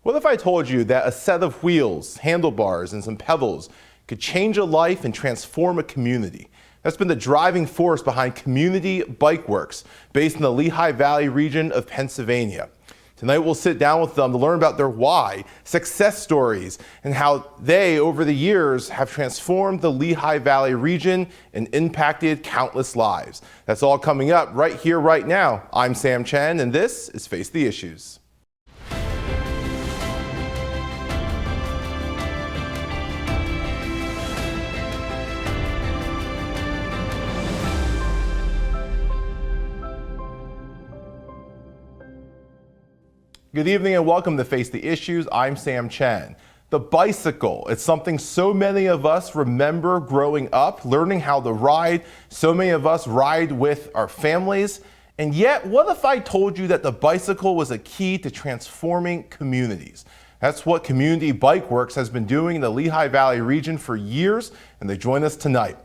What if I told you that a set of wheels, handlebars, and some pedals could change a life and transform a community? That's been the driving force behind Community Bike Works, based in the Lehigh Valley region of Pennsylvania. Tonight we'll sit down with them to learn about their why, success stories, and how they, over the years, have transformed the Lehigh Valley region and impacted countless lives. That's all coming up right here, right now. I'm Sam Chen, and this is Face the Issues. Good evening and welcome to Face the Issues. I'm Sam Chen. The bicycle, it's something so many of us remember growing up, learning how to ride. So many of us ride with our families. And yet, what if I told you that the bicycle was a key to transforming communities? That's what Community Bike Works has been doing in the Lehigh Valley region for years, and they join us tonight.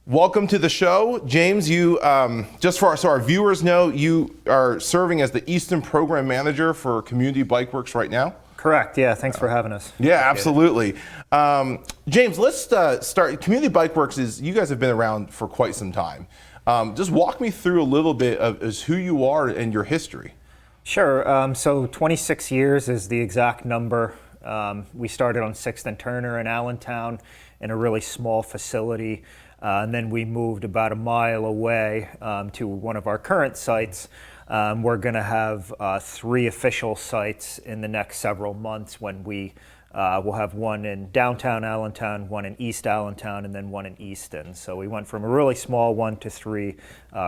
Welcome to the show. James, you, so our viewers know, you are serving as the Easton program manager for Community Bike Works right now? Correct, yeah, thanks for having us. Yeah, absolutely. James, let's start. Community Bike Works you guys have been around for quite some time. Just walk me through a little bit of who you are and your history. Sure, so 26 years is the exact number. We started on 6th and Turner in Allentown in a really small facility. And then we moved about a mile away to one of our current sites. We're going to have 3 official sites in the next several months when we will have one in downtown Allentown, one in East Allentown, and then one in Easton. So we went from a really small one to 3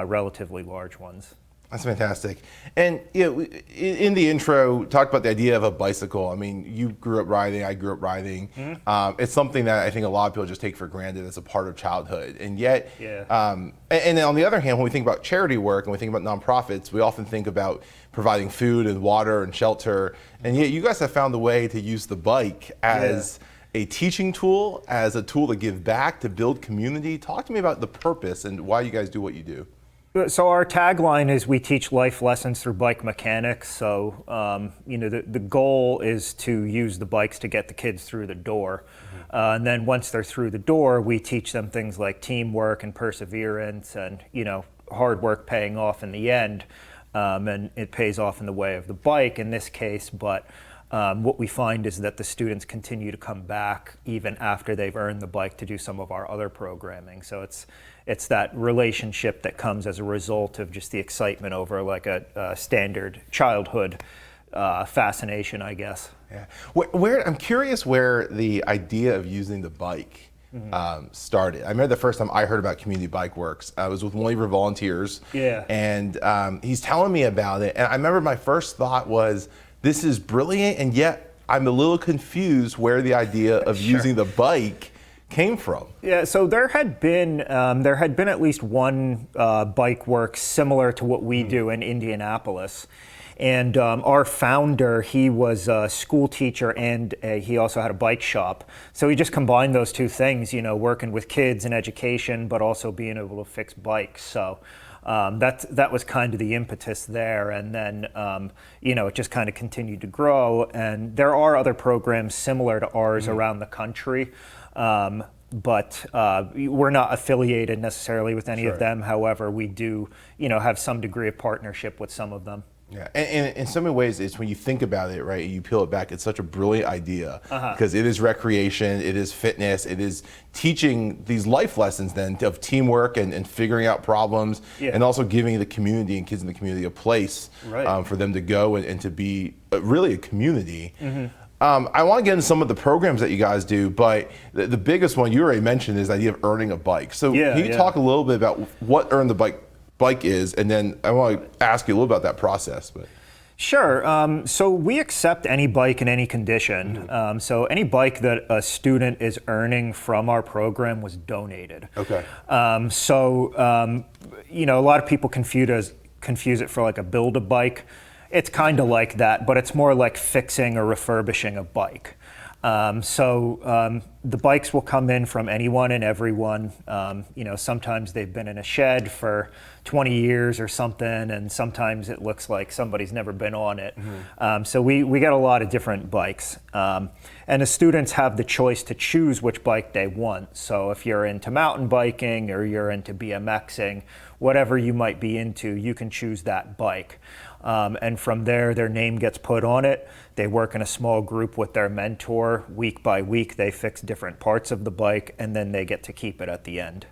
relatively large ones. That's fantastic. And in the intro, talked about the idea of a bicycle. I mean, you grew up riding, I grew up riding. Mm-hmm. It's something that I think a lot of people just take for granted as a part of childhood. And yet, and on the other hand, when we think about charity work and we think about nonprofits, we often think about providing food and water and shelter. And yet you guys have found a way to use the bike as a teaching tool, as a tool to give back, to build community. Talk to me about the purpose and why you guys do what you do. So our tagline is we teach life lessons through bike mechanics. So, the goal is to use the bikes to get the kids through the door. Mm-hmm. And then once they're through the door, we teach them things like teamwork and perseverance and, hard work paying off in the end. And it pays off in the way of the bike in this case. But what we find is that the students continue to come back even after they've earned the bike to do some of our other programming. So it's that relationship that comes as a result of just the excitement over like a standard childhood fascination, I guess. Yeah. I'm curious where the idea of using the bike started. I remember the first time I heard about Community Bike Works, I was with one of your volunteers. Yeah. And he's telling me about it. And I remember my first thought was, this is brilliant, and yet I'm a little confused where the idea of using the bike came from. Yeah, so there had been at least one bike work similar to what we do in Indianapolis. And our founder, he was a school teacher and he also had a bike shop. So he just combined those two things, working with kids and education, but also being able to fix bikes. So that was kind of the impetus there. And then, it just kind of continued to grow. And there are other programs similar to ours around the country. But we're not affiliated necessarily with any of them. However, we do, have some degree of partnership with some of them. Yeah, and in so many ways, it's when you think about it, right, you peel it back, it's such a brilliant idea because it is recreation, it is fitness, it is teaching these life lessons then of teamwork and figuring out problems and also giving the community and kids in the community a place for them to go and to be really a community. Mm-hmm. I want to get into some of the programs that you guys do, but the biggest one you already mentioned is the idea of earning a bike. So can you talk a little bit about what Earn the Bike is, and then I want to ask you a little about that process. But Sure. So we accept any bike in any condition. So any bike that a student is earning from our program was donated. Okay. A lot of people confuse it for like a build-a-bike. It's kind of like that, but it's more like fixing or refurbishing a bike. The bikes will come in from anyone and everyone. Sometimes they've been in a shed for 20 years or something, and sometimes it looks like somebody's never been on it. So we get a lot of different bikes. And the students have the choice to choose which bike they want. So if you're into mountain biking or you're into BMXing, whatever you might be into, you can choose that bike. And from there, their name gets put on it. They work in a small group with their mentor. Week by week, they fix different parts of the bike, and then they get to keep it at the end.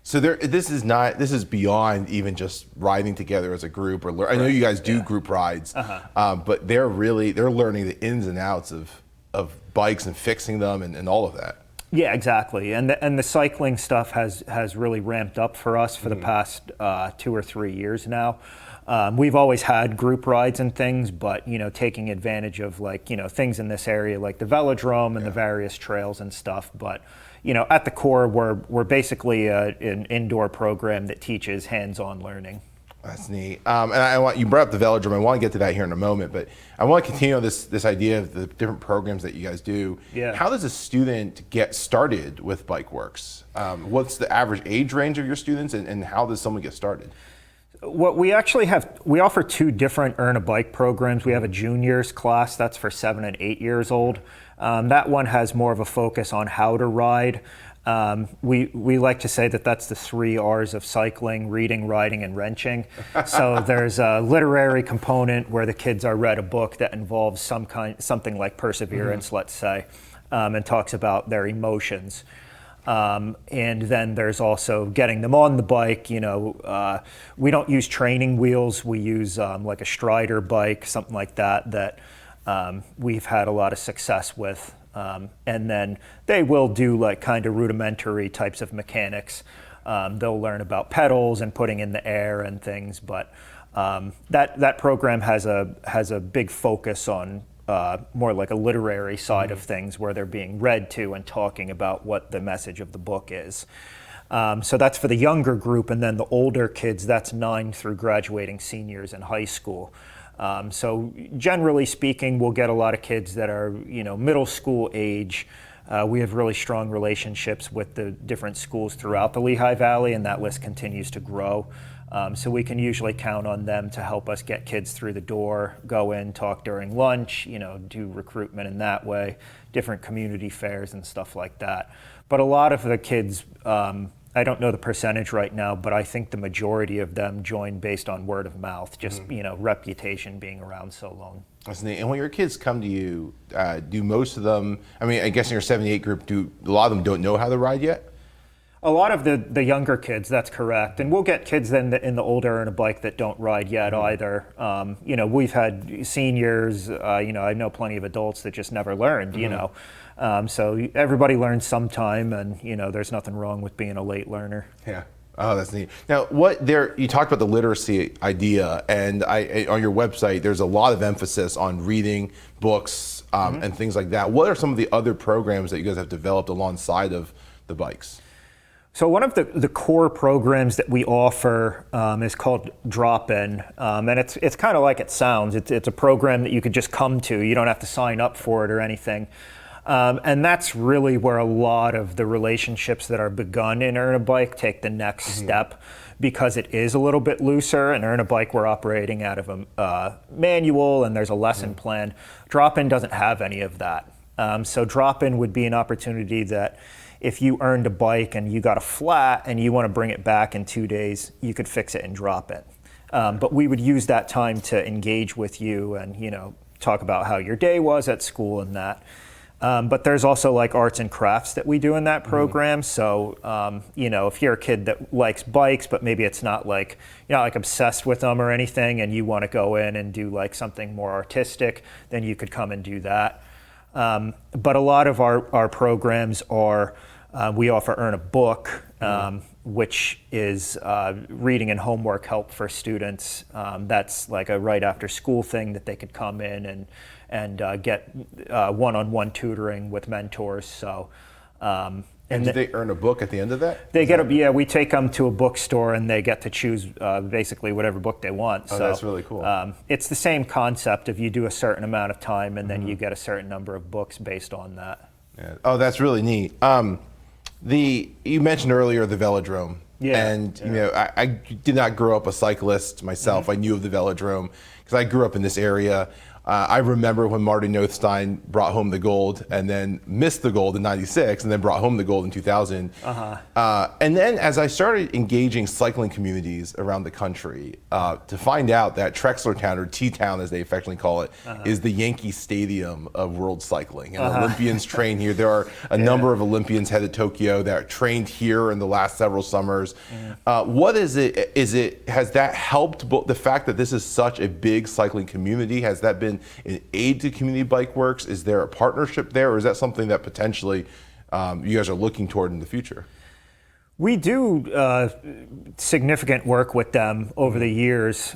So this is beyond even just riding together as a group. I know you guys do group rides, but they're learning the ins and outs of bikes and fixing them and all of that. Yeah, exactly. And the cycling stuff has really ramped up for us for the past 2 or 3 years now. We've always had group rides and things, but taking advantage of things in this area like the velodrome and the various trails and stuff. But at the core, we're basically an indoor program that teaches hands-on learning. That's neat. And you brought up the velodrome. I want to get to that here in a moment, but I want to continue on this idea of the different programs that you guys do. Yeah. How does a student get started with BikeWorks? What's the average age range of your students, and how does someone get started? What we actually have, we offer 2 different Earn a Bike programs. We have a juniors class that's for 7 and 8 years old. That one has more of a focus on how to ride. We like to say that that's the 3 R's of cycling: reading, riding, and wrenching. So there's a literary component where the kids are read a book that involves something like perseverance, let's say, and talks about their emotions. And then there's also getting them on the bike. We don't use training wheels. We use like a Strider bike, something like that we've had a lot of success with. And then they will do like kind of rudimentary types of mechanics. They'll learn about pedals and putting in the air and things, but that program has a big focus on more like a literary side of things, where they're being read to and talking about what the message of the book is. So that's for the younger group, and then the older kids, that's 9 through graduating seniors in high school. So generally speaking, we'll get a lot of kids that are middle school age. We have really strong relationships with the different schools throughout the Lehigh Valley, and that list continues to grow. So we can usually count on them to help us get kids through the door, go in, talk during lunch, do recruitment in that way, different community fairs and stuff like that. But a lot of the kids, I don't know the percentage right now, but I think the majority of them join based on word of mouth, just reputation being around so long. That's neat. And when your kids come to you, do most of them, I guess in your 78 group, do a lot of them don't know how to ride yet? A lot of the younger kids, that's correct. And we'll get kids in the older Earn a Bike that don't ride yet either. We've had seniors, I know plenty of adults that just never learned, So everybody learns sometime, and, there's nothing wrong with being a late learner. Yeah. Oh, that's neat. Now, you talked about the literacy idea, and on your website, there's a lot of emphasis on reading books and things like that. What are some of the other programs that you guys have developed alongside of the bikes? So one of the core programs that we offer is called Drop-In, and it's kind of like it sounds. It's a program that you could just come to. You don't have to sign up for it or anything. And that's really where a lot of the relationships that are begun in Earn a Bike take the next step, because it is a little bit looser. In Earn a Bike, we're operating out of a manual, and there's a lesson plan. Drop-In doesn't have any of that. So Drop-In would be an opportunity that if you earned a bike and you got a flat and you want to bring it back in 2 days, you could fix it and drop it. But we would use that time to engage with you and, talk about how your day was at school and that. But there's also like arts and crafts that we do in that program. So, if you're a kid that likes bikes, but maybe it's not like, you're not like obsessed with them or anything, and you want to go in and do like something more artistic, then you could come and do that. But a lot of our programs are, we offer Earn a Book, which is reading and homework help for students. That's like a right after school thing that they could come in and get one-on-one tutoring with mentors. So, and do they earn a book at the end of that? We take them to a bookstore and they get to choose basically whatever book they want. Oh, so, that's really cool. It's the same concept of you do a certain amount of time and then you get a certain number of books based on that. Yeah. Oh, that's really neat. You mentioned earlier the velodrome. Yeah. And you know, I did not grow up a cyclist myself. I knew of the velodrome because I grew up in this area. I remember when Marty Nothstein brought home the gold and then missed the gold in '96 and then brought home the gold in 2000. And then as I started engaging cycling communities around the country to find out that Trexlertown, or TTown as they affectionately call it, is the Yankee Stadium of world cycling. And Olympians train here. There are a number of Olympians headed to Tokyo that trained here in the last several summers. What is it? Has that helped the fact that this is such a big cycling community? Has that been an aid to Community Bike Works? Is there a partnership there, or is that something that potentially you guys are looking toward in the future? We do significant work with them over the years.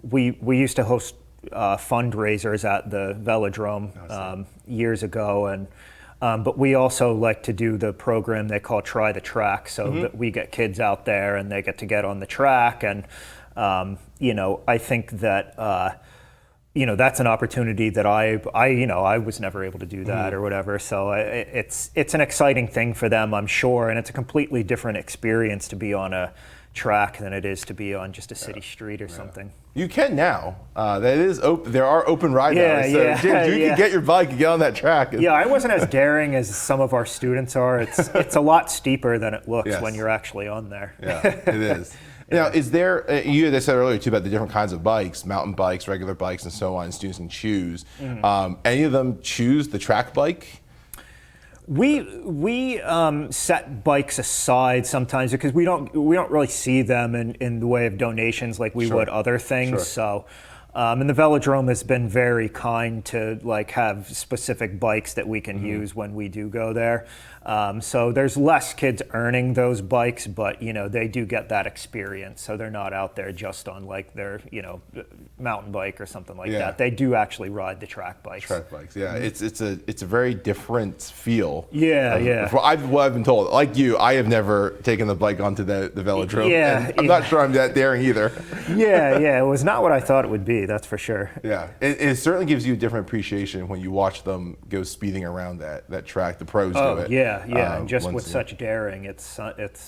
We used to host fundraisers at the velodrome years ago, and but we also like to do the program they call Try the Track, so that we get kids out there and they get on the track, and you know, I think that you know, that's an opportunity that I was never able to do that or whatever. So it's an exciting thing for them, I'm sure, and it's a completely different experience to be on a track than it is to be on just a city street or something. You can now. That is open. There are open ride hours. So you can get your bike and get on that track. Yeah, I wasn't as daring as some of our students are. It's a lot steeper than it looks when you're actually on there. Yeah, it is. Now, is there, they said earlier too about the different kinds of bikes, mountain bikes, regular bikes, and so on, students can choose. Any of them choose the track bike? We set bikes aside sometimes because we don't really see them in the way of donations like we would other things. So, and the velodrome has been very kind to like have specific bikes that we can use when we do go there. So there's less kids earning those bikes, but you know, they do get that experience. So they're not out there just on like their, you know, mountain bike or something like that. They do actually ride the track bikes. Track bikes, yeah. It's a very different feel. Yeah. I've been told, like you, I have never taken the bike onto the velodrome. Yeah. I'm not sure I'm that daring either. Yeah. It was not what I thought it would be, that's for sure. Yeah. It certainly gives you a different appreciation when you watch them go speeding around that track. The pros do it. Yeah, and just with such daring,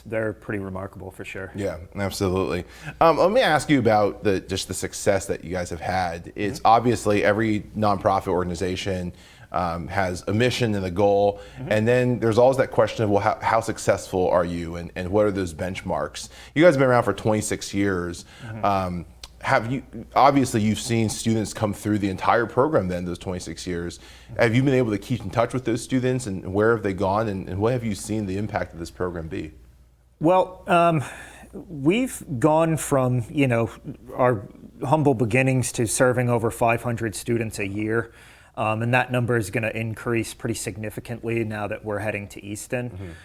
they're pretty remarkable for sure. Yeah, absolutely. Let me ask you about just the success that you guys have had. It's obviously every nonprofit organization has a mission and a goal, and then there's always that question of, well, how successful are you, and what are those benchmarks? You guys have been around for 26 years. You've seen students come through the entire program then, those 26 years. Have you been able to keep in touch with those students, and where have they gone, and what have you seen the impact of this program be? Well, we've gone from, you know, our humble beginnings to serving over 500 students a year. And that number is going to increase pretty significantly now that we're heading to Easton.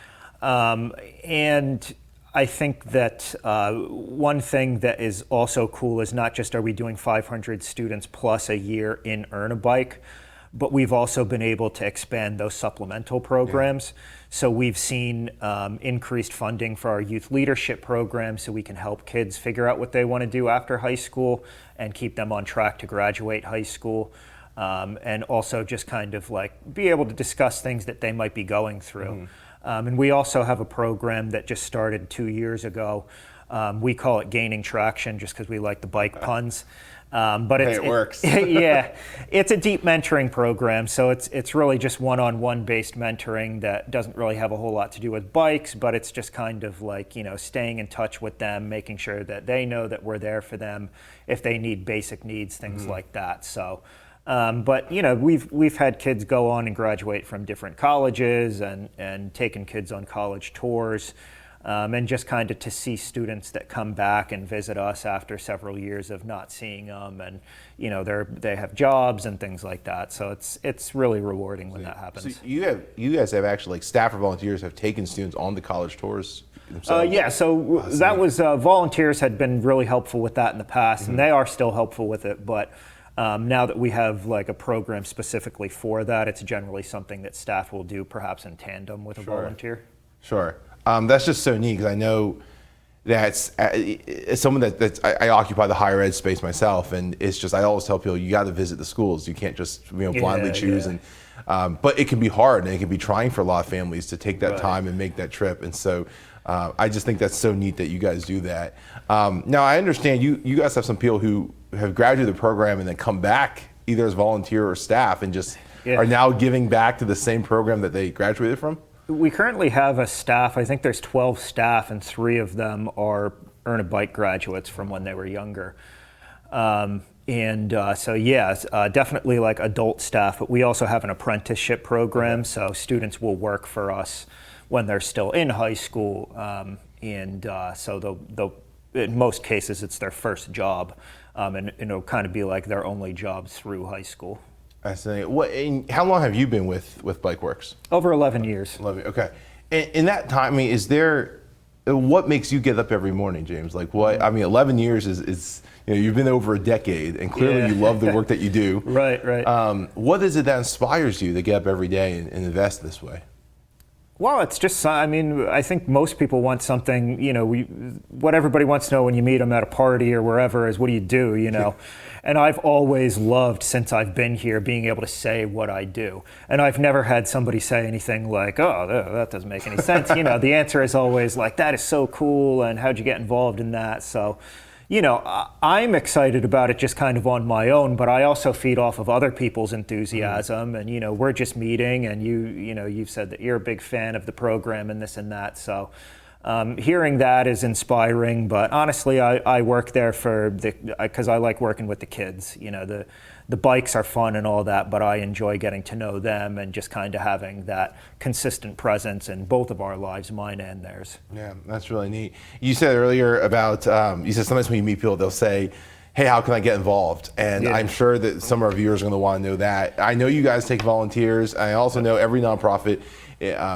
And I think that one thing that is also cool is not just are we doing 500 students plus a year in Earn a Bike, but we've also been able to expand those supplemental programs. So we've seen increased funding for our youth leadership program so we can help kids figure out what they want to do after high school and keep them on track to graduate high school. And also just kind of like be able to discuss things that they might be going through. And we also have a program that just started 2 years ago. We call it Gaining Traction just because we like the bike puns. But it works. It's a deep mentoring program. So it's really just one-on-one based mentoring that doesn't really have a whole lot to do with bikes, but it's just kind of like, you know, staying in touch with them, making sure that they know that we're there for them if they need basic needs, things like that. So. But you know, we've had kids go on and graduate from different colleges and taken kids on college tours, and just kind of to see students that come back and visit us after several years of not seeing them, and you know they have jobs and things like that. So it's really rewarding when that happens. So you guys have actually, like, staff or volunteers have taken students on the college tours themselves? So that was volunteers had been really helpful with that in the past, and they are still helpful with it, but. Now that we have like a program specifically for that, it's generally something that staff will do perhaps in tandem with a volunteer. Sure. That's just so neat because I know that's as someone I occupy the higher ed space myself, and it's just I always tell people you got to visit the schools. You can't just blindly choose. Yeah. And but it can be hard, and it can be trying for a lot of families to take that time and make that trip. And so I just think that's so neat that you guys do that. Now I understand you guys have some people who have graduated the program and then come back either as volunteer or staff and just are now giving back to the same program that they graduated from. We currently have a staff, I think there's 12 staff, and 3 of them are Earn a Bike graduates from when they were younger. Definitely like adult staff, but we also have an apprenticeship program, so students will work for us when they're still in high school, so they'll, in most cases, it's their first job, and it'll kind of be like their only job through high school. I see. How long have you been with BikeWorks? Over 11 years. 11. Okay. In that time, I mean, what makes you get up every morning, James? Like what? I mean, 11 years is you've been over a decade, and clearly you love the work that you do. Right. What is it that inspires you to get up every day and invest this way? Well, it's just, I mean, I think most people want something, what everybody wants to know when you meet them at a party or wherever is, what do you do, And I've always loved, since I've been here, being able to say what I do. And I've never had somebody say anything like, oh, that doesn't make any sense. The answer is always like, that is so cool, and how'd you get involved in that? So, I'm excited about it just kind of on my own, but I also feed off of other people's enthusiasm. And, we're just meeting, and you've said that you're a big fan of the program and this and that. So hearing that is inspiring, but honestly, I work there because I like working with the kids. The bikes are fun and all that, but I enjoy getting to know them and just kind of having that consistent presence in both of our lives, mine and theirs. Yeah, that's really neat. You said earlier about, you said sometimes when you meet people, they'll say, hey, how can I get involved? And I'm sure that some of our viewers are going to want to know that. I know you guys take volunteers. I also know every nonprofit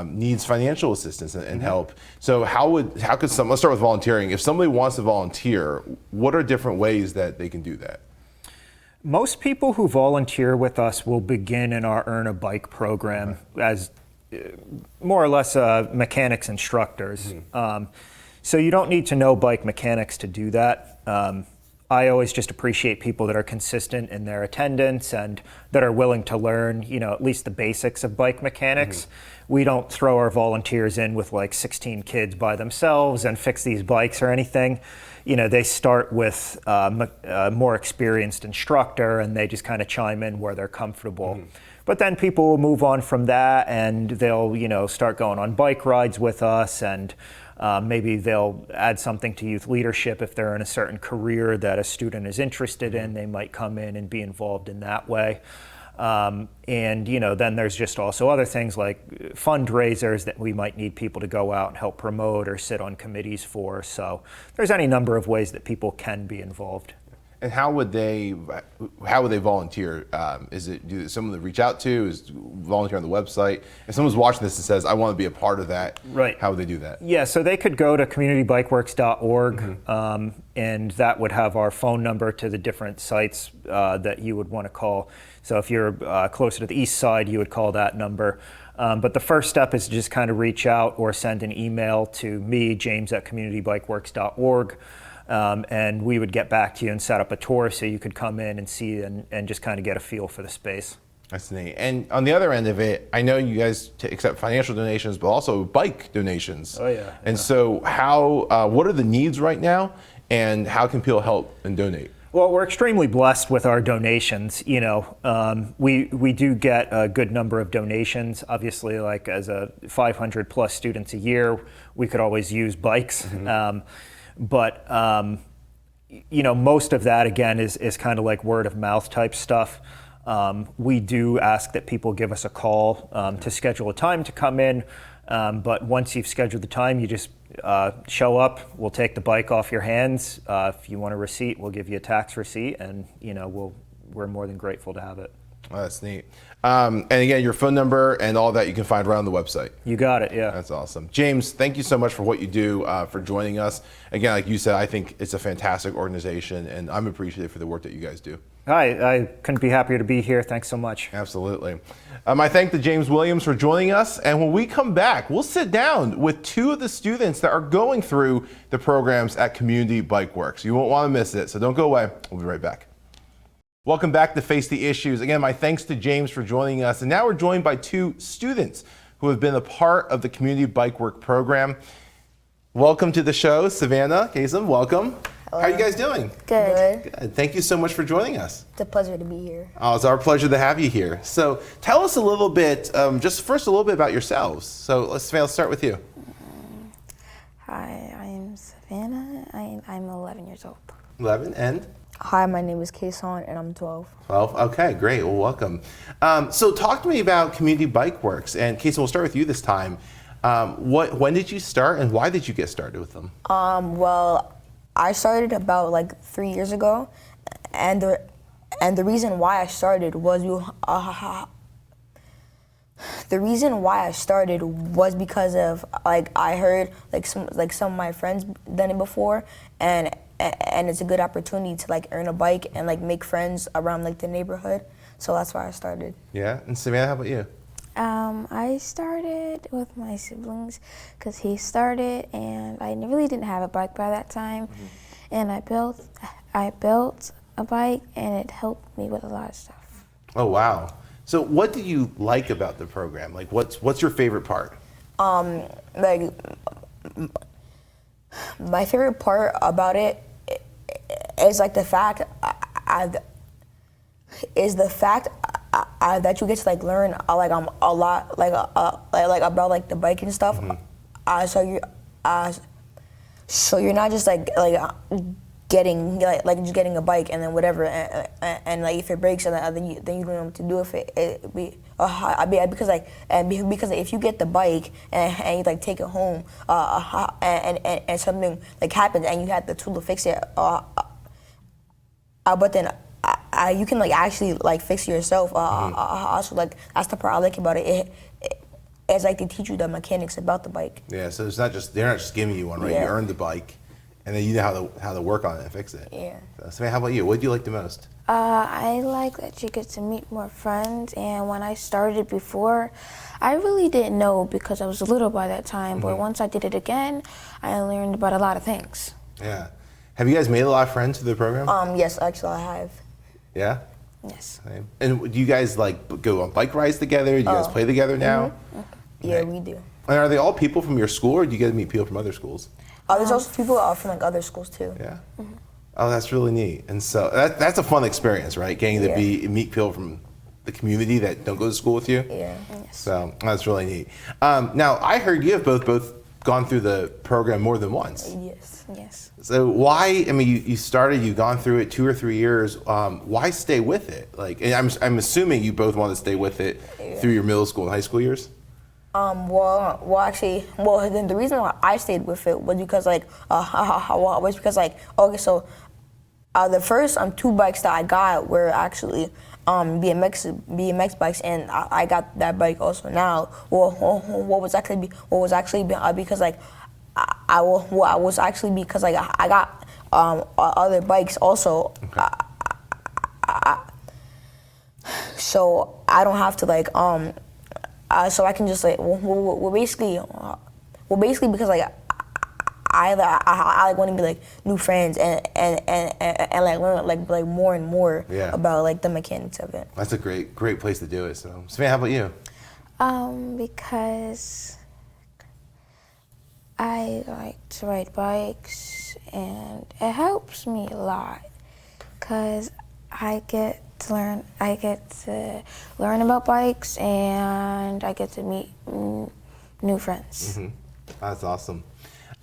needs financial assistance and help. So let's start with volunteering. If somebody wants to volunteer, what are different ways that they can do that? Most people who volunteer with us will begin in our Earn a Bike program as more or less mechanics instructors. So you don't need to know bike mechanics to do that. I always just appreciate people that are consistent in their attendance and that are willing to learn, at least the basics of bike mechanics. We don't throw our volunteers in with like 16 kids by themselves and fix these bikes or anything. They start with a more experienced instructor, and they just kind of chime in where they're comfortable. But then people will move on from that, and they'll, start going on bike rides with us, and maybe they'll add something to youth leadership if they're in a certain career that a student is interested in. They might come in and be involved in that way. Then there's just also other things like fundraisers that we might need people to go out and help promote or sit on committees for. So there's any number of ways that people can be involved. And how would they volunteer? Do someone to reach out to? Is volunteer on the website? If someone's watching this and says, I want to be a part of that, how would they do that? Yeah, so they could go to communitybikeworks.org, and that would have our phone number to the different sites that you would want to call. So if you're closer to the east side, you would call that number. But the first step is to just kind of reach out or send an email to me, James, at communitybikeworks.org. And we would get back to you and set up a tour so you could come in and see and just kind of get a feel for the space. That's neat. And on the other end of it, I know you guys accept financial donations, but also bike donations. Oh, yeah. And so what are the needs right now, and how can people help and donate? Well, we're extremely blessed with our donations. We do get a good number of donations. Obviously, like as a 500 plus students a year, we could always use bikes. But most of that, again, is kind of like word of mouth type stuff. We do ask that people give us a call to schedule a time to come in. But once you've scheduled the time, you just show up. We'll take the bike off your hands. If you want a receipt, we'll give you a tax receipt, and we're more than grateful to have it. Oh, that's neat. And again, your phone number and all that you can find around the website. You got it, yeah. That's awesome. James, thank you so much for what you do, for joining us. Again, like you said, I think it's a fantastic organization, and I'm appreciative for the work that you guys do. Hi, I couldn't be happier to be here. Thanks so much. Absolutely. I thank the James Williams for joining us. And when we come back, we'll sit down with two of the students that are going through the programs at Community Bike Works. You won't want to miss it, so don't go away. We'll be right back. Welcome back to Face the Issues. Again, my thanks to James for joining us. And now we're joined by two students who have been a part of the Community Bike Work program. Welcome to the show, Savanna, Kayson, welcome. Hello. How are you guys doing? Good. Good. Thank you so much for joining us. It's a pleasure to be here. Oh, it's our pleasure to have you here. So tell us a little bit, just first a little bit about yourselves. So Savannah, let's start with you. Hi, I'm Savannah. I'm 11 years old. 11 and? Hi, my name is Kayson and I'm 12. 12, okay, great, well welcome. So talk to me about Community Bike Works, and Kayson, we'll start with you this time. When did you start and why did you get started with them? Well, I started about like 3 years ago, and the reason why I started was because of like I heard like some of my friends done it before, and it's a good opportunity to like earn a bike and like make friends around like the neighborhood. So that's why I started. Yeah, and Savannah, how about you? I started with my siblings because he started, and I really didn't have a bike by that time. And I built a bike, and it helped me with a lot of stuff. Oh wow! So what do you like about the program? Like, what's your favorite part? Like my favorite part about it is like the fact that you get to like learn a lot like about like the bike and stuff. So you're not just like getting just getting a bike and then whatever and like if it breaks and then you don't know what to do with it. Because if you get the bike and you like take it home and something like happens and you have the tool to fix it, but then you can like actually like fix it yourself. Also, like that's the part I like about it. It's like they teach you the mechanics about the bike. Yeah, so it's they're not just giving you one, right? Yeah. You earn the bike, and then you know how to work on it and fix it. Yeah. So, Savannah, how about you? What do you like the most? I like that you get to meet more friends, and when I started before, I really didn't know because I was little by that time, but once I did it again, I learned about a lot of things. Yeah. Have you guys made a lot of friends through the program? Yes, actually I have. Yeah? Yes. Same. And do you guys like go on bike rides together? Do you guys play together now? Yeah, Okay. we do. And are they all people from your school, or do you get to meet people from other schools? There's also people from like other schools too. Yeah. Oh, that's really neat. And so that's a fun experience, right? Getting to meet people from the community that don't go to school with you. Yeah. Yes. So that's really neat. Now, I heard you have both gone through the program more than once. Yes. Yes. So why? I mean, you've gone through it 2 or 3 years. Why stay with it? Like, and I'm assuming you both want to stay with it through your middle school and high school years. Then the reason why I stayed with it was because okay, so the first 2 bikes that I got were actually BMX bikes, and I got that bike also now. Because I got other bikes also. Okay. So I don't have to like so I can just like basically because like I like want to be like new friends and like learn like more and more about like the mechanics of it. That's a great place to do it. So Savannah, how about you? Because I like to ride bikes, and it helps me a lot because I get to learn about bikes, and I get to meet new friends. That's awesome.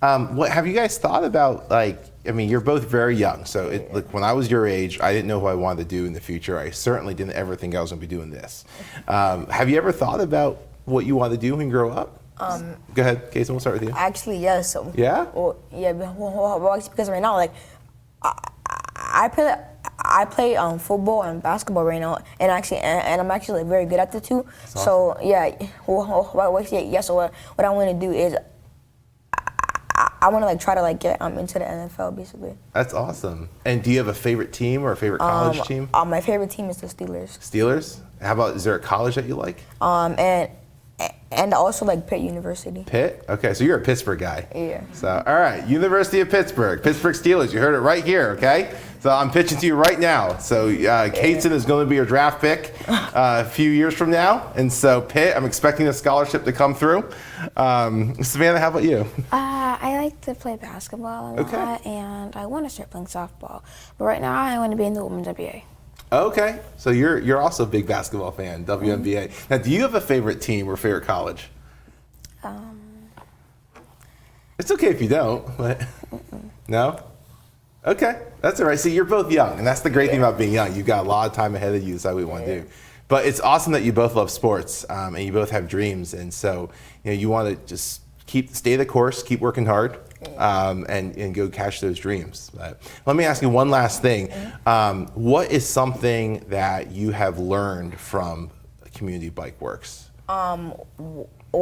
What have you guys thought about? Like, I mean, you're both very young. So, like, when I was your age, I didn't know what I wanted to do in the future. I certainly didn't ever think I was going to be doing this. Have you ever thought about what you want to do when you grow up? Go ahead, Kayson. We'll start with you. Actually, yes. Yeah. Well, yeah, because right now, like, I play football and basketball right now, and I'm actually like, very good at the two. That's awesome. So yeah, So what I want to do is I want to like try to like get into the NFL basically. That's awesome. And do you have a favorite team or a favorite college team? My favorite team is the Steelers. Steelers? How about, is there a college that you like? And also like Pitt University. Pitt? Okay, so you're a Pittsburgh guy. Yeah. So, all right, University of Pittsburgh Steelers, you heard it right here, okay? So I'm pitching to you right now. So Kayson is going to be your draft pick a few years from now. And so Pitt, I'm expecting a scholarship to come through. Savannah, how about you? I like to play basketball a lot, and I want to start playing softball. But right now, I want to be in the women's NBA. Okay, so you're also a big basketball fan, WNBA. Now, do you have a favorite team or favorite college? It's okay if you don't. But no? Okay, that's all right. See, you're both young, and that's the great thing about being young. You've got a lot of time ahead of you, so we want to do. But it's awesome that you both love sports, and you both have dreams, and so you want to just stay the course, keep working hard, and go catch those dreams. But let me ask you one last thing. What is something that you have learned from Community Bike Works? I've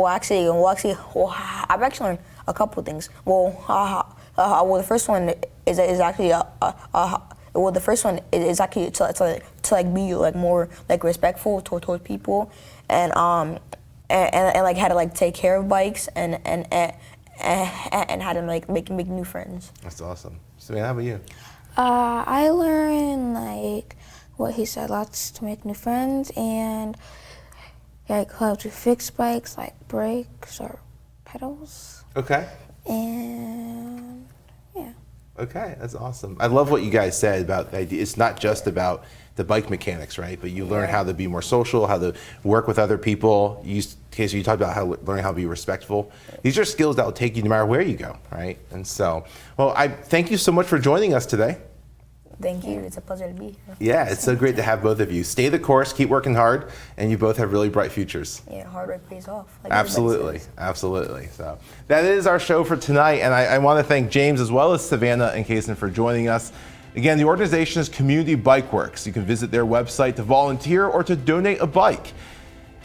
actually learned a couple things. The first one is actually the first one is actually to like be like more like respectful towards people, and like how to like take care of bikes and how to like make new friends. That's awesome. Savannah, how about you? I learned like what he said, lots to make new friends, and like how to fix bikes, like brakes or pedals. Okay. And yeah. Okay, that's awesome. I love what you guys said about the idea. It's not just about the bike mechanics, right? But you learn how to be more social, how to work with other people. Kayson, you talked about learning how to be respectful. These are skills that will take you no matter where you go, right? And so, well, I thank you so much for joining us today. Thank you. It's a pleasure to be here. Yeah, it's so great to have both of you. Stay the course, keep working hard, and you both have really bright futures. Yeah, hard work pays off. Like Absolutely, absolutely. So that is our show for tonight, and I want to thank James as well as Savannah and Kayson for joining us. Again, the organization is Community Bike Works. You can visit their website to volunteer or to donate a bike.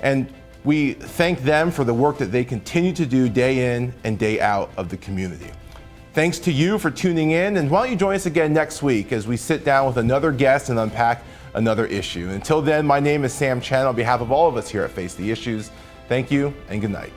And we thank them for the work that they continue to do day in and day out of the community. Thanks to you for tuning in, and why don't you join us again next week as we sit down with another guest and unpack another issue. Until then, my name is Sam Chen. On behalf of all of us here at Face the Issues, thank you and good night.